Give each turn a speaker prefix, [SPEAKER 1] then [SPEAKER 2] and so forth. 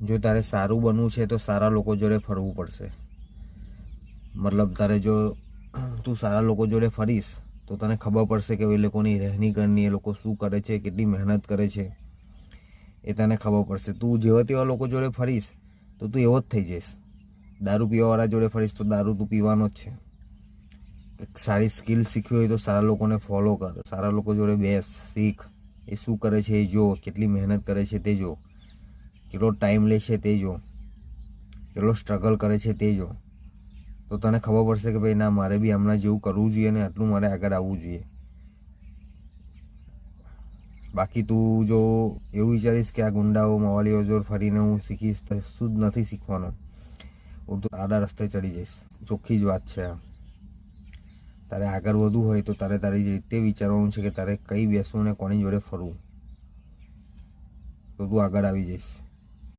[SPEAKER 1] જો તારે સારું બનવું છે તો સારા લોકો જોડે ફરવું પડશે. મતલબ તારે જો તું સારા લોકો જોડે ફરીશ તો તને ખબર પડશે કે એ લોકોની રહેણી કરની, એ લોકો શું કરે છે, કેટલી મહેનત કરે છે, એ તને ખબર પડશે. તું જેવા તેવા લોકો જોડે ફરીશ તો તું એવો જ થઈ જઈશ. દારૂ પીવાવાળા જોડે ફરીશ તો દારૂ તું પીવાનો જ છે. સારી સ્કિલ શીખવી હોય તો સારા લોકોને ફોલો કર, સારા લોકો જોડે બેસ, શીખ, એ શું કરે છે એ જો, કેટલી મહેનત કરે છે તે જો, કેટલો ટાઈમ લે છે તે જો, કેટલો સ્ટ્રગલ કરે છે તે જો, તો તને ખબર પડશે કે ભાઈ ના, મારે બી હમણાં જેવું કરવું જોઈએ ને આટલું મારે આગળ આવવું જોઈએ. બાકી તું જો એવું વિચારીશ કે આ ગુંડાઓ મવાલીઓ જોડે ફરીને હું શીખીશ, તો શું જ નથી શીખવાનું. ઉલટું આડા રસ્તે ચડી જઈશ. ચોખ્ખી જ વાત છે આ. તારે આગળ વધવું હોય તો તારે તારી રીતે વિચારવાનું છે કે તારે કઈ બેસવું ને કોની જોડે ફરવું, તો તું આગળ આવી જઈશ.